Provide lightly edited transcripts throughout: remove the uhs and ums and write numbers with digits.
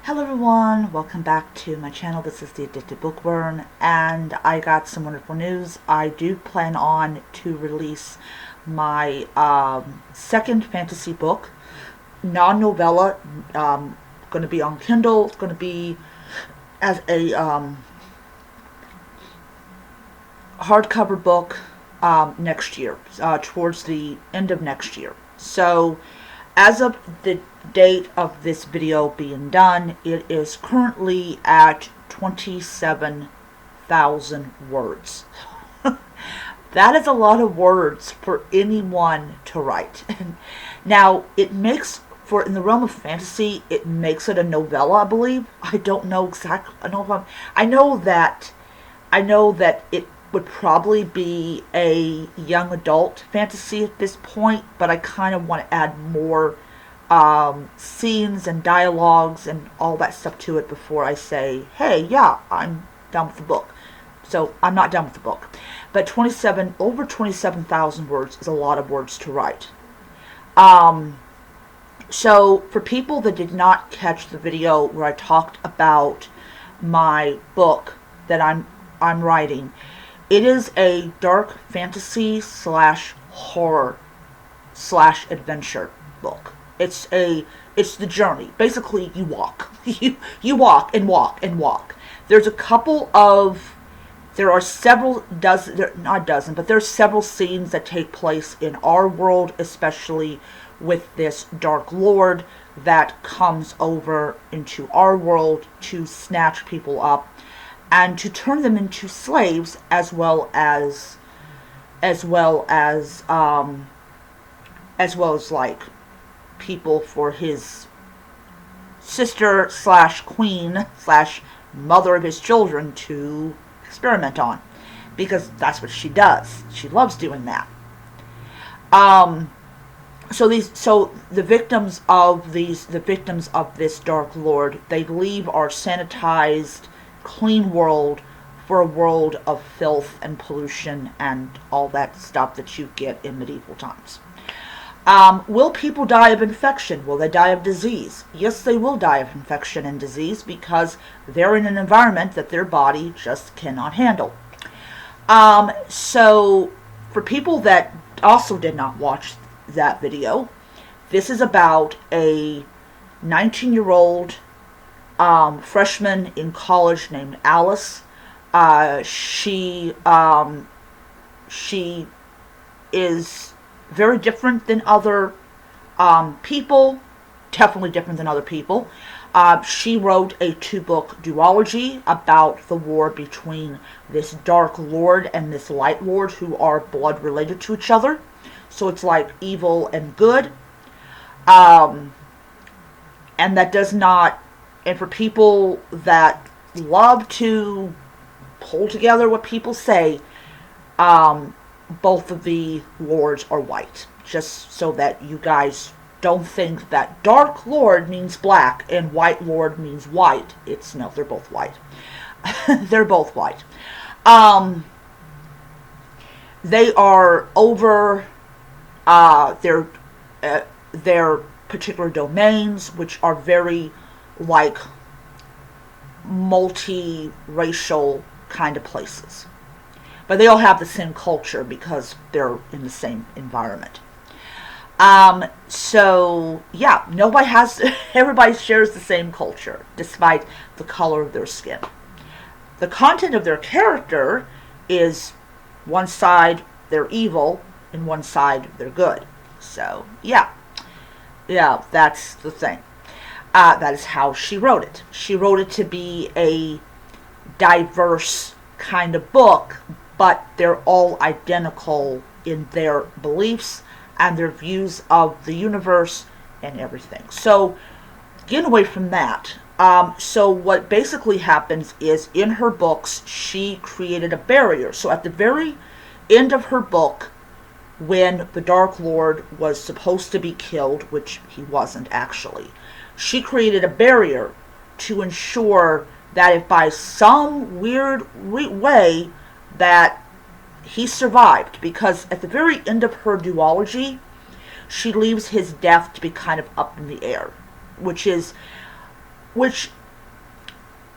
Hello everyone, welcome back to my channel. This is the Addicted Bookworm, and I got some wonderful news. I do plan on to release my second fantasy book, non-novella, going to be on Kindle. It's going to be as a hardcover book next year, towards the end of next year. So as of the date of this video being done, it is currently at 27,000 words. That is a lot of words for anyone to write. Now, it makes, for in the realm of fantasy, it makes it a novella, I believe. I don't know exactly. I know that it would probably be a young adult fantasy at this point, but I kind of want to add more scenes and dialogues and all that stuff to it before I say, hey, yeah, I'm done with the book. So I'm not done with the book. But over 27,000 words is a lot of words to write. So for people that did not catch the video where I talked about my book that I'm writing, it is a dark fantasy / horror / adventure book. It's the journey. Basically, you walk. you walk and walk and walk. There are several dozen, not a dozen, but there's several scenes that take place in our world, especially with this Dark Lord that comes over into our world to snatch people up and to turn them into slaves, as well as like people for his sister / queen / mother of his children to experiment on, because that's what she does. She loves doing that. So the victims of this Dark Lord, they leave our sanitized, clean world for a world of filth and pollution and all that stuff that you get in medieval times. Will people die of infection? Will they die of disease? Yes, they will die of infection and disease because they're in an environment that their body just cannot handle. So for people that also did not watch that video, this is about a 19-year-old freshman in college named Alice. She is very different than other people, definitely different than other people. She wrote a 2-book duology about the war between this Dark Lord and this Light Lord, who are blood related to each other. So it's like evil and good. And that does not, and for people that love to pull together what people say, both of the lords are white. Just so that you guys don't think that Dark Lord means black and White Lord means white. No, they're both white. They're both white. They are over their particular domains, which are very like multi-racial kind of places. But they all have the same culture because they're in the same environment. So yeah, everybody shares the same culture, despite the color of their skin. The content of their character is one side they're evil and one side they're good. So yeah, that's the thing. That is how she wrote it. She wrote it to be a diverse kind of book, but they're all identical in their beliefs and their views of the universe and everything. So, getting away from that, so what basically happens is, in her books, she created a barrier. So at the very end of her book, when the Dark Lord was supposed to be killed, which he wasn't actually, she created a barrier to ensure that if by some weird way that he survived, because at the very end of her duology, she leaves his death to be kind of up in the air, which is which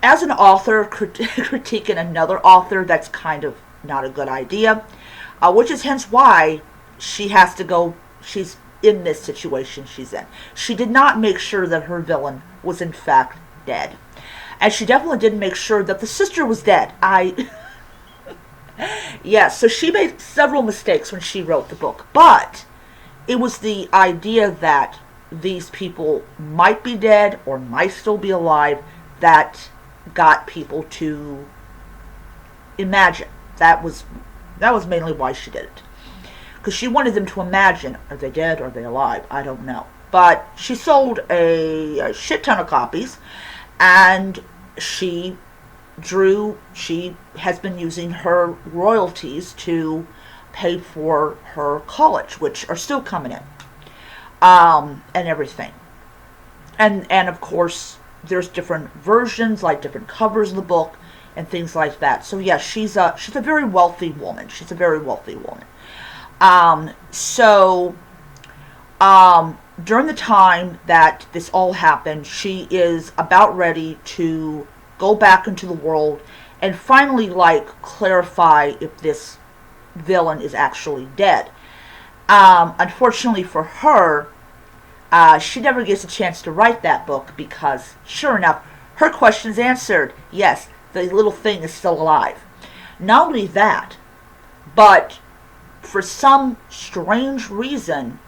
as an author, critiquing another author, that's kind of not a good idea, which is hence why she has to go, she's in this situation she's in. She did not make sure that her villain was in fact dead. And she definitely didn't make sure that the sister was dead. Yes, so she made several mistakes when she wrote the book. But it was the idea that these people might be dead or might still be alive that got people to imagine. That was mainly why she did it. Because she wanted them to imagine, are they dead, are they alive? I don't know. But she sold a shit ton of copies, and she has been using her royalties to pay for her college, which are still coming in, and everything. And of course, there's different versions, like different covers of the book, and things like that. So yeah, she's a very wealthy woman. She's a very wealthy woman. During the time that this all happened, she is about ready to go back into the world and finally, clarify if this villain is actually dead. Unfortunately for her, she never gets a chance to write that book because, sure enough, her question's answered. Yes, the little thing is still alive. Not only that, but for some strange reason,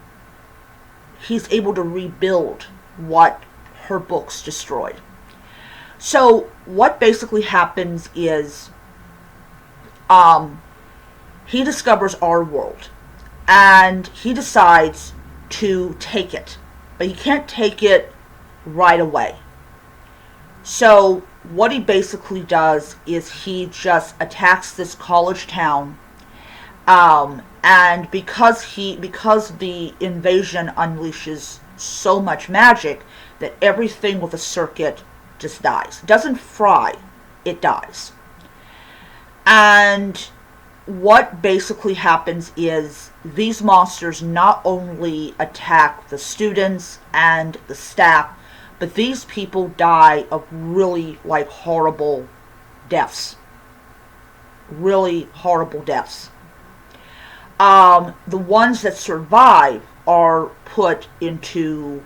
he's able to rebuild what her books destroyed. So what basically happens is he discovers our world, and he decides to take it, but he can't take it right away. So what he basically does is he just attacks this college town, and because the invasion unleashes so much magic that everything with a circuit just dies. It doesn't fry, it dies. And what basically happens is these monsters not only attack the students and the staff, but these people die of really horrible deaths. Really horrible deaths. The ones that survive are put into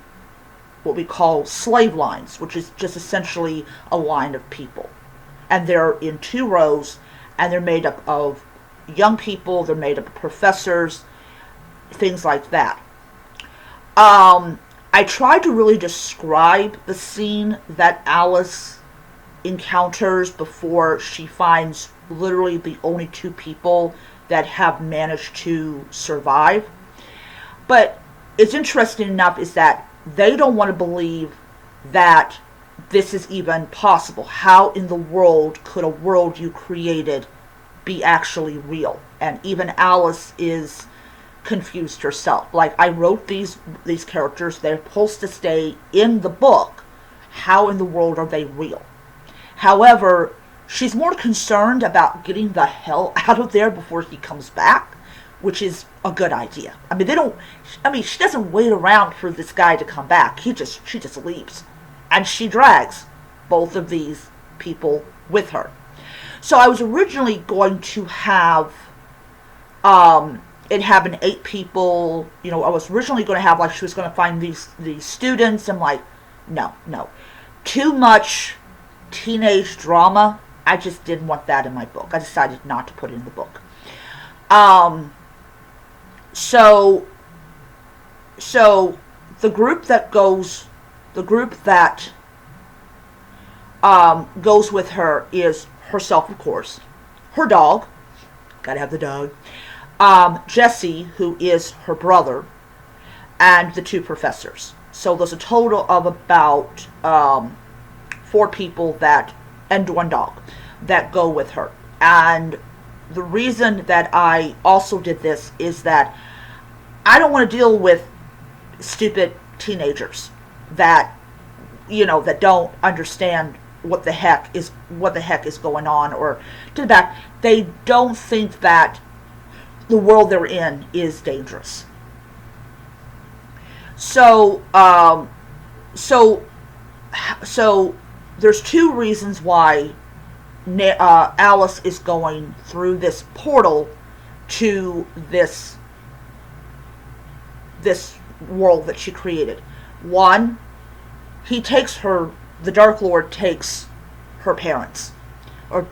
what we call slave lines, which is just essentially a line of people. And they're in 2 rows, and they're made up of young people, they're made up of professors, things like that. I tried to really describe the scene that Alice encounters before she finds literally the only 2 people that have managed to survive. But it's interesting enough is that they don't want to believe that this is even possible. How in the world could a world you created be actually real? And even Alice is confused herself. I wrote these characters, they're supposed to stay in the book. How in the world are they real? However, she's more concerned about getting the hell out of there before he comes back, which is a good idea. She doesn't wait around for this guy to come back. She just leaves. And she drags both of these people with her. So I was originally going to have it happen 8 people. I was originally going to have she was going to find these students. I'm like, no. Too much teenage drama. I just didn't want that in my book. I decided not to put it in the book. So the group that goes with her is herself, of course, her dog, gotta have the dog, Jesse, who is her brother, and the 2 professors. So there's a total of about 4 people and 1 dog that go with her. And the reason that I also did this is that I don't want to deal with stupid teenagers that don't understand what the heck is going on, or to the back, they don't think that the world they're in is dangerous. So So there's two reasons why Alice is going through this portal to this world that she created. One, the Dark Lord takes her parents, or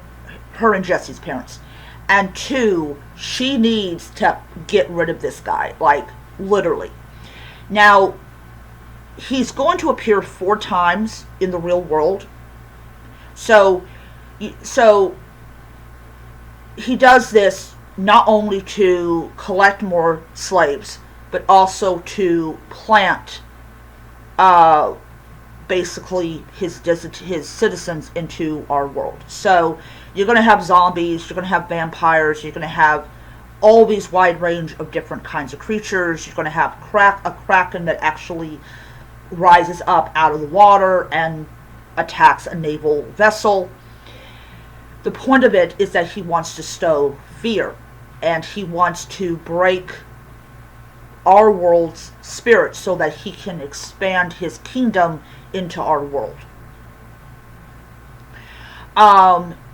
her and Jesse's parents. And two, she needs to get rid of this guy, like, literally. Now, he's going to appear 4 times in the real world. So he does this not only to collect more slaves, but also to plant basically his citizens into our world. So you're going to have zombies, you're going to have vampires, you're going to have all these wide range of different kinds of creatures. You're going to have a kraken that actually rises up out of the water and attacks a naval vessel. The point of it is that he wants to sow fear, and he wants to break our world's spirit so that he can expand his kingdom into our world.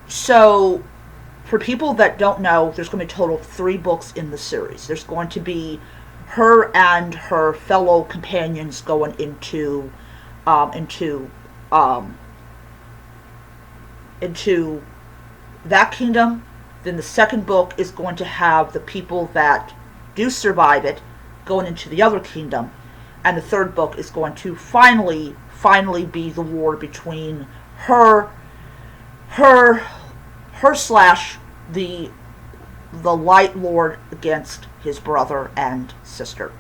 So for people that don't know, there's going to be a total of 3 books in the series. There's going to be her and her fellow companions going into that kingdom. Then the second book is going to have the people that do survive it going into the other kingdom, and the third book is going to finally be the war between her slash the Light Lord against his brother and sister.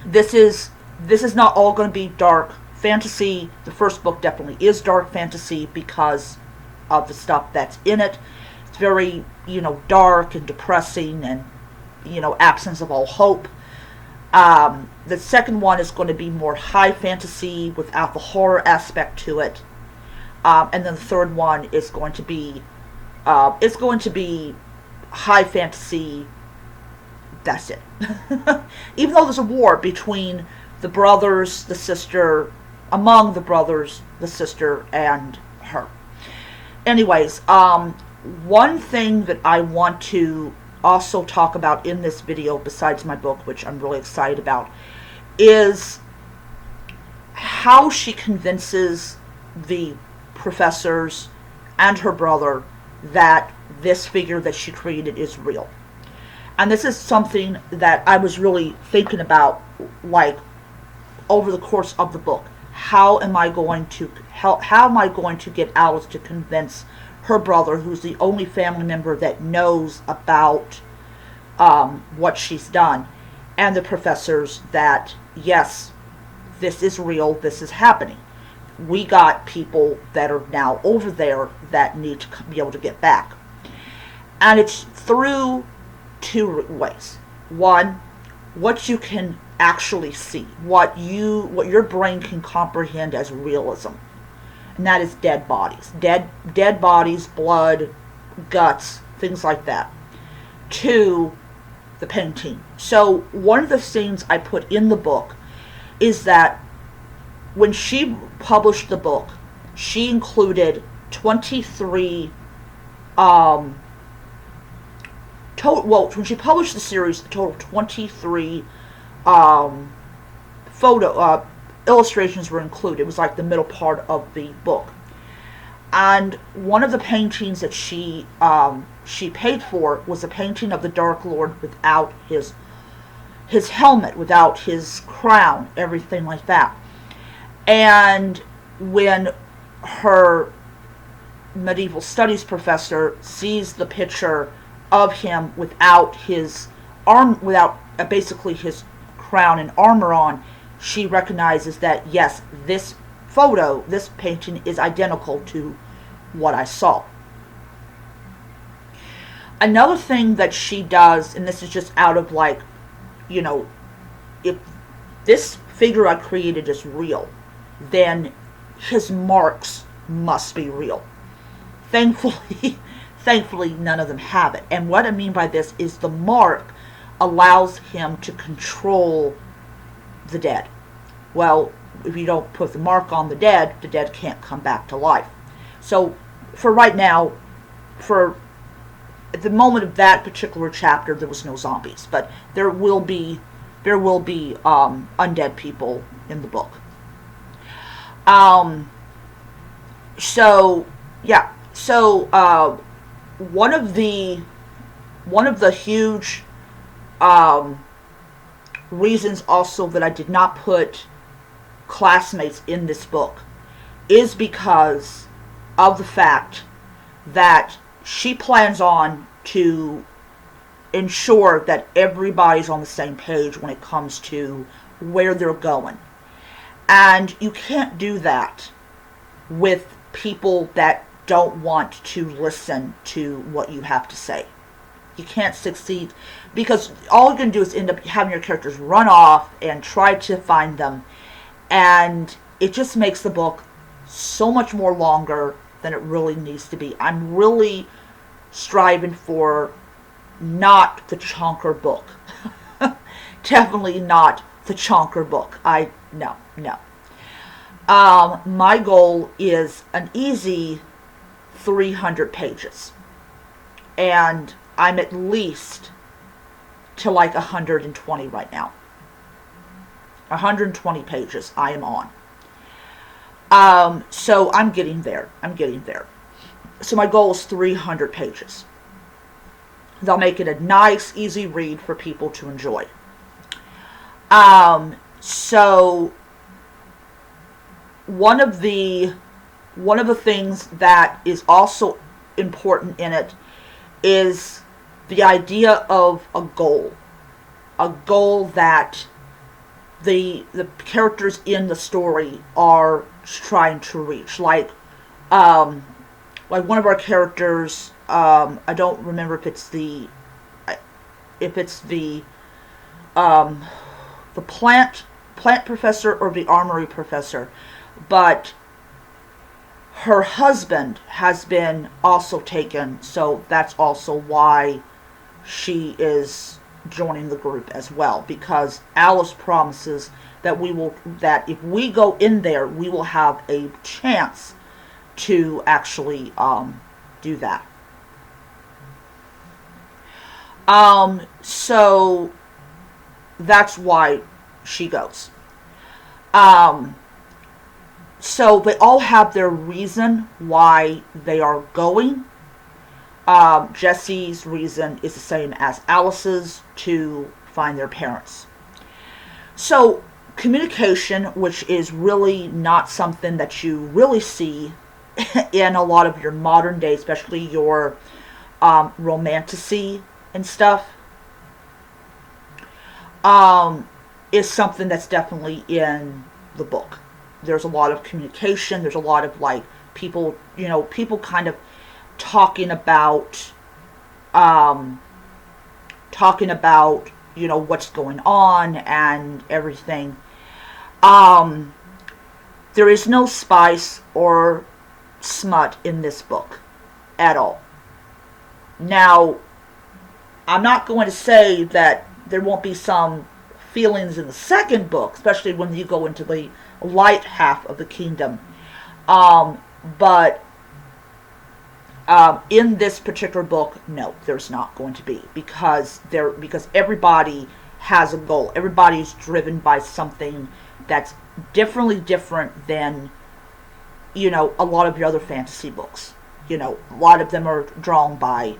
This is not all going to be dark fantasy. The first book definitely is dark fantasy because of the stuff that's in it. It's very, dark and depressing and, absence of all hope. The second one is going to be more high fantasy without the horror aspect to it. And then the third one is going to be, high fantasy. That's it. Even though there's a war between the brothers, the sister, among the brothers, the sister, and her. Anyways, one thing that I want to also talk about in this video, besides my book, which I'm really excited about, is how she convinces the professors and her brother that this figure that she created is real. And this is something that I was really thinking about, like, over the course of the book. How am I going to get Alice to convince her brother, who's the only family member that knows about what she's done, and the professors that, yes, this is real, this is happening. We got people that are now over there that need to be able to get back. And it's through 2 ways. One, what you can actually see, what your brain can comprehend as realism, and that is dead bodies, dead bodies, blood, guts, things like that. 2, the painting. So one of the things I put in the book is that when she published the book, she included 23 when she published the series, a total of 23 illustrations were included. It was like the middle part of the book. And one of the paintings that she paid for was a painting of the Dark Lord without his helmet, without his crown, everything like that. And when her medieval studies professor sees the picture of him without his basically his crown and armor on, she recognizes that, yes, this painting is identical to what I saw. Another thing that she does, and this is just out of if this figure I created is real, then his marks must be real. Thankfully, none of them have it. And what I mean by this is the mark allows him to control the dead. Well, put the mark on the dead can't come back to life. So for right now, for at the moment of that particular chapter, there was no zombies, but there will be undead people in the book. So yeah, so one of the huge reasons also that I did not put classmates in this book is because of the fact that she plans on to ensure that everybody's on the same page when it comes to where they're going. And you can't do that with people that don't want to listen to what you have to say. You can't succeed because all you're going to do is end up having your characters run off and try to find them, and it just makes the book so much more longer than it really needs to be. I'm really striving for not the chonker book. Definitely not the chonker book. No. My goal is an easy 300 pages. And I'm at least to like 120 right now. 120 pages I am on. So I'm getting there. So my goal is 300 pages. They'll make it a nice, easy read for people to enjoy. So one of the things that is also important in it is the idea of a goal that the characters in the story are trying to reach. Like one of our characters, I don't remember if it's the plant professor or the armory professor, but her husband has been also taken, so that's also why she is joining the group as well, because Alice promises that if we go in there, we will have a chance to actually do that. So that's why she goes. So they all have their reason why they are going. Jesse's reason is the same as Alice's, to find their parents. So communication, which is really not something that you really see in a lot of your modern day, especially your romantasy and stuff, is something that's definitely in the book. There's a lot of communication. There's a lot of people kind of talking about what's going on and everything. There is no spice or smut in this book at all. Now, I'm not going to say that there won't be some feelings in the second book, especially when you go into the light half of the kingdom. But in this particular book, no, there's not going to be, because everybody has a goal. Everybody's driven by something that's different than a lot of your other fantasy books. A lot of them are drawn by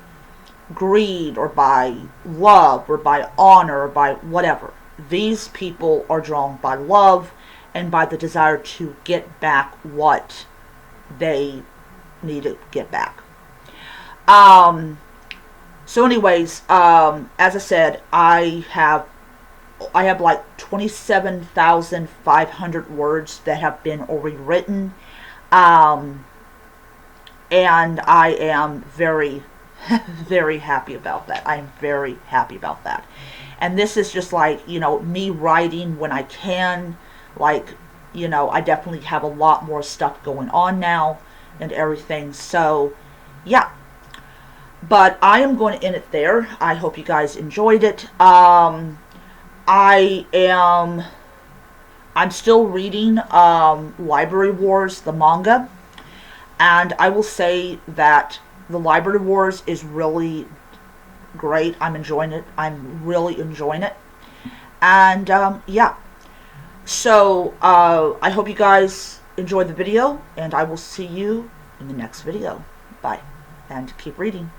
greed or by love or by honor or by whatever. These people are drawn by love and by the desire to get back what they need to get back. So anyways, as I said, I have like 27,500 words that have been already written. And I am very, very happy about that. I am very happy about that. And this is just me writing when I can. I definitely have a lot more stuff going on now and everything. So, yeah. But I am going to end it there. I hope you guys enjoyed it. I am I'm still reading Library Wars, the manga, and I will say that the Library Wars is really great. I'm enjoying it. I'm really enjoying it. And yeah, so I hope you guys enjoyed the video, and I will see you in the next video. Bye, and keep reading.